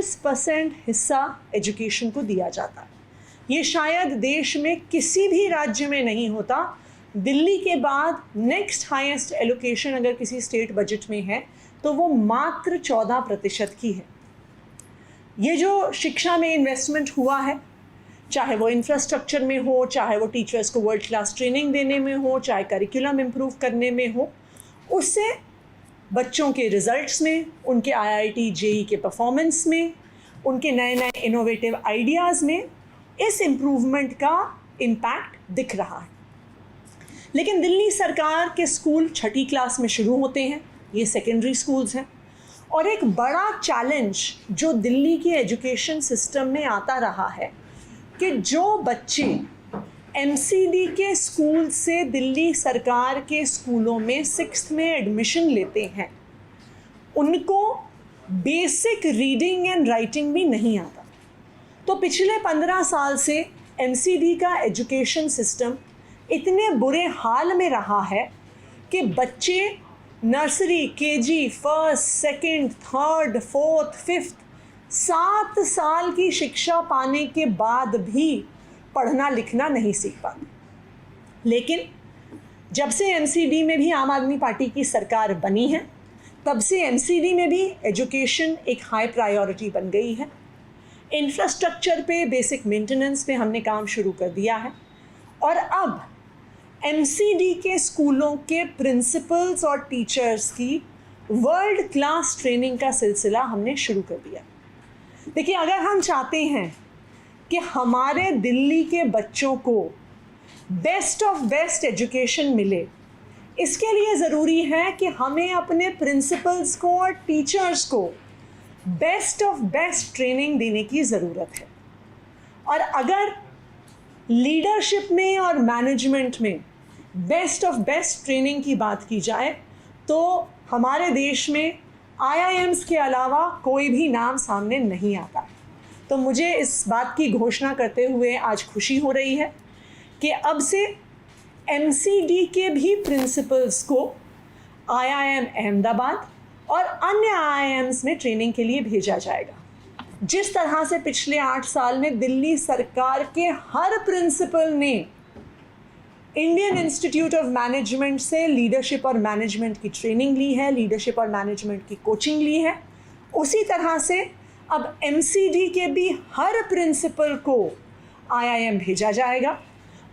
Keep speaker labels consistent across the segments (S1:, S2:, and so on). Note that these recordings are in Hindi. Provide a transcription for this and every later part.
S1: 25% हिस्सा एजुकेशन को दिया जाता है। ये शायद देश में किसी भी राज्य में नहीं होता। दिल्ली के बाद नेक्स्ट हाईएस्ट एलोकेशन अगर किसी स्टेट बजट में है तो वो मात्र 14% की है। ये जो शिक्षा में इन्वेस्टमेंट हुआ है, चाहे वो इंफ्रास्ट्रक्चर में हो, चाहे वो टीचर्स को वर्ल्ड क्लास ट्रेनिंग देने में हो, चाहे करिकुलम इम्प्रूव करने में हो, उससे बच्चों के रिजल्ट्स में, उनके IIT JEE के परफॉर्मेंस में, उनके नए नए इनोवेटिव आइडियाज़ में इस इम्प्रूवमेंट का इम्पैक्ट दिख रहा है। लेकिन दिल्ली सरकार के स्कूल 6ठी क्लास में शुरू होते हैं, ये सेकेंडरी स्कूल्स हैं, और एक बड़ा चैलेंज जो दिल्ली के एजुकेशन सिस्टम में आता रहा है कि जो बच्चे MCD के स्कूल से दिल्ली सरकार के स्कूलों में 6th में एडमिशन लेते हैं, उनको बेसिक रीडिंग एंड राइटिंग भी नहीं आता। तो पिछले 15 साल से MCD का एजुकेशन सिस्टम इतने बुरे हाल में रहा है कि बच्चे nursery, KG, 1st, 2nd, 3rd, 4th, 5th 7 साल की शिक्षा पाने के बाद भी पढ़ना लिखना नहीं सीख पाते। लेकिन जब से MCD में भी आम आदमी पार्टी की सरकार बनी है, तब से MCD में भी एजुकेशन एक हाई प्रायोरिटी बन गई है। इंफ्रास्ट्रक्चर पे, बेसिक मेंटेनेंस पे हमने काम शुरू कर दिया है, और अब MCD के स्कूलों के प्रिंसिपल्स और टीचर्स की वर्ल्ड क्लास ट्रेनिंग का सिलसिला हमने शुरू कर दिया। देखिए, अगर हम चाहते हैं कि हमारे दिल्ली के बच्चों को बेस्ट ऑफ बेस्ट एजुकेशन मिले, इसके लिए ज़रूरी है कि हमें अपने प्रिंसिपल्स को और टीचर्स को बेस्ट ऑफ बेस्ट ट्रेनिंग देने की ज़रूरत है। और अगर लीडरशिप में और मैनेजमेंट में बेस्ट ऑफ बेस्ट ट्रेनिंग की बात की जाए तो हमारे देश में IIMs के अलावा कोई भी नाम सामने नहीं आता। तो मुझे इस बात की घोषणा करते हुए आज खुशी हो रही है कि अब से MCD के भी प्रिंसिपल्स को IIM अहमदाबाद और अन्य IIMs में ट्रेनिंग के लिए भेजा जाएगा। जिस तरह से पिछले 8 साल में दिल्ली सरकार के हर प्रिंसिपल ने इंडियन इंस्टीट्यूट ऑफ मैनेजमेंट से लीडरशिप और मैनेजमेंट की ट्रेनिंग ली है, लीडरशिप और मैनेजमेंट की कोचिंग ली है, उसी तरह से अब MCD के भी हर प्रिंसिपल को IIM भेजा जाएगा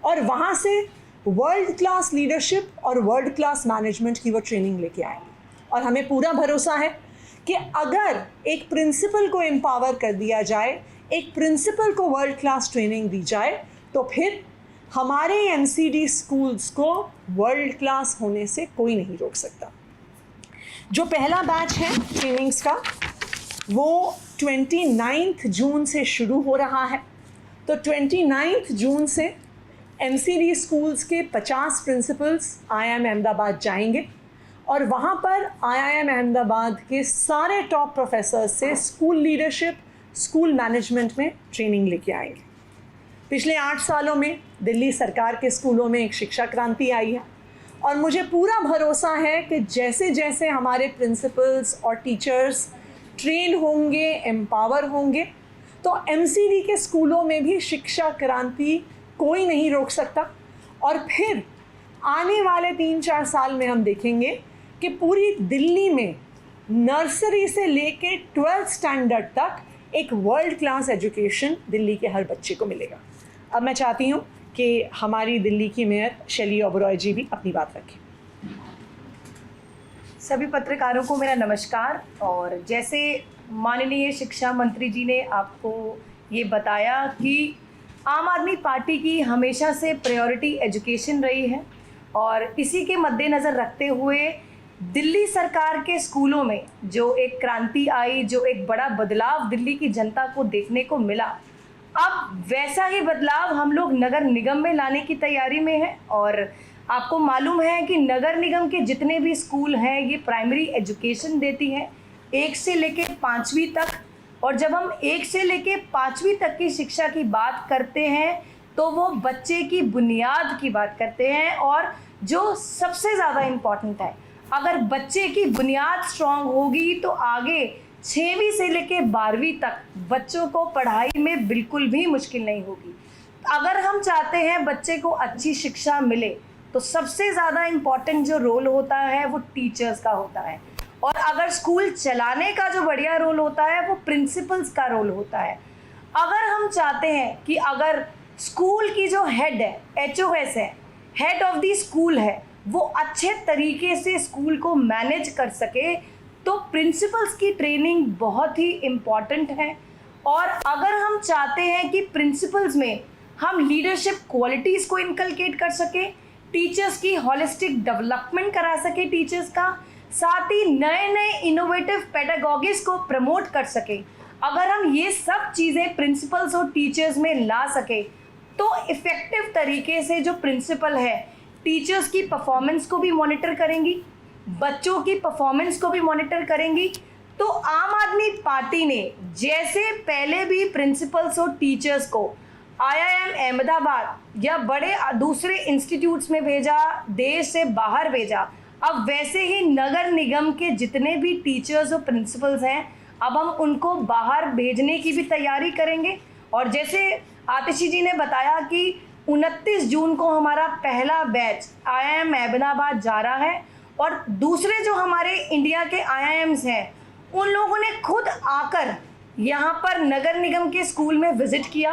S1: और वहाँ से वर्ल्ड क्लास लीडरशिप और वर्ल्ड क्लास मैनेजमेंट की वो ट्रेनिंग लेके आएंगे। और हमें पूरा भरोसा है कि अगर एक प्रिंसिपल को एम्पावर कर दिया जाए, एक प्रिंसिपल को वर्ल्ड क्लास ट्रेनिंग दी जाए, तो फिर हमारे MCD स्कूल्स को वर्ल्ड क्लास होने से कोई नहीं रोक सकता। जो पहला बैच है ट्रेनिंग्स का, वो 29 जून से शुरू हो रहा है। तो 29 जून से MCD स्कूल्स के 50 प्रिंसिपल्स IIM अहमदाबाद जाएंगे और वहाँ पर IIM अहमदाबाद के सारे टॉप प्रोफेसर से स्कूल लीडरशिप, स्कूल मैनेजमेंट में ट्रेनिंग लेके आएंगे। पिछले 8 सालों में दिल्ली सरकार के स्कूलों में एक शिक्षा क्रांति आई है और मुझे पूरा भरोसा है कि जैसे जैसे हमारे प्रिंसिपल्स और टीचर्स ट्रेन होंगे, एम्पावर होंगे, तो MCD के स्कूलों में भी शिक्षा क्रांति कोई नहीं रोक सकता। और फिर आने वाले 3-4 साल में हम देखेंगे कि पूरी दिल्ली में नर्सरी से लेके 12th स्टैंडर्ड तक एक वर्ल्ड क्लास एजुकेशन दिल्ली के हर बच्चे को मिलेगा। अब मैं चाहती हूँ कि हमारी दिल्ली की मेयर शैली ओबरॉय जी भी अपनी बात रखें।
S2: सभी पत्रकारों को मेरा नमस्कार। और जैसे माननीय शिक्षा मंत्री जी ने आपको ये बताया कि आम आदमी पार्टी की हमेशा से प्रायोरिटी एजुकेशन रही है और इसी के मद्देनज़र रखते हुए दिल्ली सरकार के स्कूलों में जो एक क्रांति आई, जो एक बड़ा बदलाव दिल्ली की जनता को देखने को मिला, अब वैसा ही बदलाव हम लोग नगर निगम में लाने की तैयारी में है। और आपको मालूम है कि नगर निगम के जितने भी स्कूल हैं ये प्राइमरी एजुकेशन देती हैं 1 से लेके 5वीं तक। और जब हम 1 से लेके 5वीं तक की शिक्षा की बात करते हैं तो वो बच्चे की बुनियाद की बात करते हैं। और जो सबसे ज़्यादा इम्पॉर्टेंट है, अगर बच्चे की बुनियाद स्ट्रांग होगी तो आगे 6वीं से लेके 12वीं तक बच्चों को पढ़ाई में बिल्कुल भी मुश्किल नहीं होगी। अगर हम चाहते हैं बच्चे को अच्छी शिक्षा मिले तो सबसे ज़्यादा इम्पॉर्टेंट जो रोल होता है वो टीचर्स का होता है, और अगर स्कूल चलाने का जो बढ़िया रोल होता है वो प्रिंसिपल्स का रोल होता है। अगर हम चाहते हैं कि अगर स्कूल की जो हेड है, HOS है, हेड ऑफ द स्कूल है, वो अच्छे तरीके से स्कूल को मैनेज कर सके तो प्रिंसिपल्स की ट्रेनिंग बहुत ही इम्पॉर्टेंट है। और अगर हम चाहते हैं कि प्रिंसिपल्स में हम लीडरशिप क्वालिटीज़ को इनकलकेट कर सके, टीचर्स की हॉलिस्टिक डेवलपमेंट करा सके टीचर्स का, साथ ही नए नए इनोवेटिव पेडागॉगिस को प्रमोट कर सके, अगर हम ये सब चीज़ें प्रिंसिपल्स और टीचर्स में ला सके तो इफ़ेक्टिव तरीके से जो प्रिंसिपल है टीचर्स की परफॉर्मेंस को भी मॉनिटर करेंगी, बच्चों की परफॉर्मेंस को भी मॉनिटर करेंगी। तो आम आदमी पार्टी ने जैसे पहले भी प्रिंसिपल्स और टीचर्स को IIM अहमदाबाद या बड़े दूसरे इंस्टीट्यूट्स में भेजा, देश से बाहर भेजा, अब वैसे ही नगर निगम के जितने भी टीचर्स और प्रिंसिपल्स हैं अब हम उनको बाहर भेजने की भी तैयारी करेंगे। और जैसे आतिशी जी ने बताया कि 29 जून को हमारा पहला बैच IIM अहमदाबाद जा रहा है, और दूसरे जो हमारे इंडिया के IIMs हैं उन लोगों ने खुद आकर यहाँ पर नगर निगम के स्कूल में विजिट किया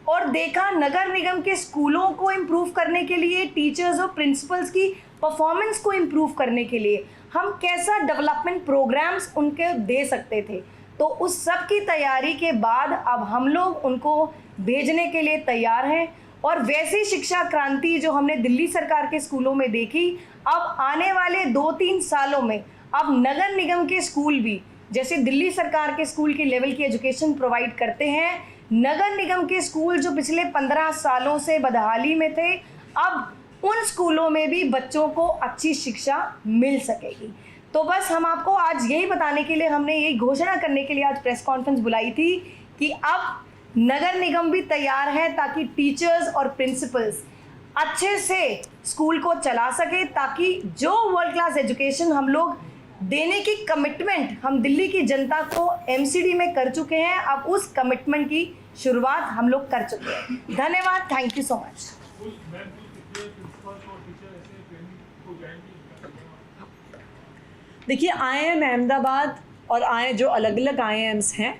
S2: और देखा नगर निगम के स्कूलों को इम्प्रूव करने के लिए, टीचर्स और प्रिंसिपल्स की परफॉर्मेंस को इम्प्रूव करने के लिए हम कैसा डेवलपमेंट प्रोग्राम्स उनके दे सकते थे। तो उस सब की तैयारी के बाद अब हम लोग उनको भेजने के लिए तैयार हैं। और वैसी शिक्षा क्रांति जो हमने दिल्ली सरकार के स्कूलों में देखी, अब आने वाले 2-3 सालों में अब नगर निगम के स्कूल भी जैसे दिल्ली सरकार के स्कूल के लेवल की एजुकेशन प्रोवाइड करते हैं, नगर निगम के स्कूल जो पिछले 15 सालों से बदहाली में थे, अब उन स्कूलों में भी बच्चों को अच्छी शिक्षा मिल सकेगी। तो बस हम आपको आज यही बताने के लिए, हमने यही घोषणा करने के लिए आज प्रेस कॉन्फ्रेंस बुलाई थी कि अब नगर निगम भी तैयार है ताकि टीचर्स और प्रिंसिपल्स अच्छे से स्कूल को चला सके, ताकि जो वर्ल्ड क्लास एजुकेशन हम लोग देने की कमिटमेंट हम दिल्ली की जनता को MCD में कर चुके हैं, अब उस कमिटमेंट की शुरुआत हम लोग कर चुके हैं। धन्यवाद, थैंक यू सो मच।
S1: देखिए, IIM अहमदाबाद और जो अलग अलग IIMs हैं,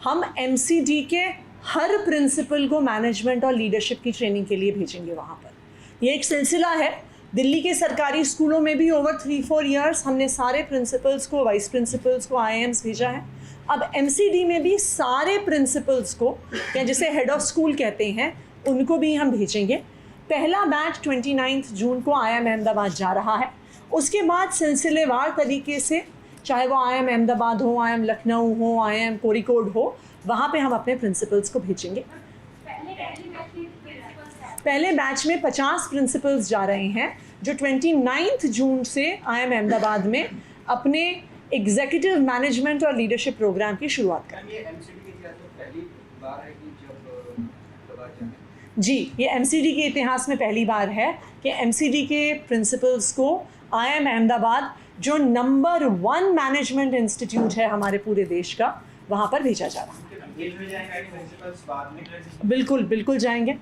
S1: हम MCD के हर प्रिंसिपल को मैनेजमेंट और लीडरशिप की ट्रेनिंग के लिए भेजेंगे वहाँ पर। ये एक सिलसिला है। दिल्ली के सरकारी स्कूलों में भी ओवर 3-4 ईयर्स हमने सारे प्रिंसिपल्स को, वाइस प्रिंसिपल्स को IIMs भेजा है। अब MCD में भी सारे प्रिंसिपल्स को, या जिसे हेड ऑफ स्कूल कहते हैं, उनको भी हम भेजेंगे। पहला बैच 29 जून को IIM अहमदाबाद जा रहा है। उसके बाद सिलसिलेवार तरीके से, चाहे वो IIM अहमदाबाद हो, IIM लखनऊ हो, IIM कोरिकोड हो, वहाँ पे हम अपने प्रिंसिपल्स को भेजेंगे। पहले बैच में 50 प्रिंसिपल्स जा रहे हैं जो 29 जून से IIM अहमदाबाद में अपने एग्जीक्यूटिव मैनेजमेंट और लीडरशिप प्रोग्राम की शुरुआत करेंगे। जी, ये MCD के इतिहास में पहली बार है कि MCD के प्रिंसिपल्स को IIM अहमदाबाद, जो नंबर 1 मैनेजमेंट इंस्टीट्यूट है हमारे पूरे देश का, वहाँ पर भेजा जा रहा है। बिल्कुल बिल्कुल जाएंगे।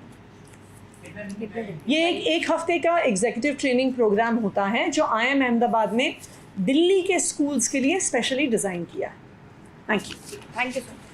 S1: ये एक हफ्ते का एग्जीक्यूटिव ट्रेनिंग प्रोग्राम होता है जो IIM अहमदाबाद ने दिल्ली के स्कूल्स के लिए स्पेशली डिज़ाइन किया है। Thank you.
S2: Thank you sir.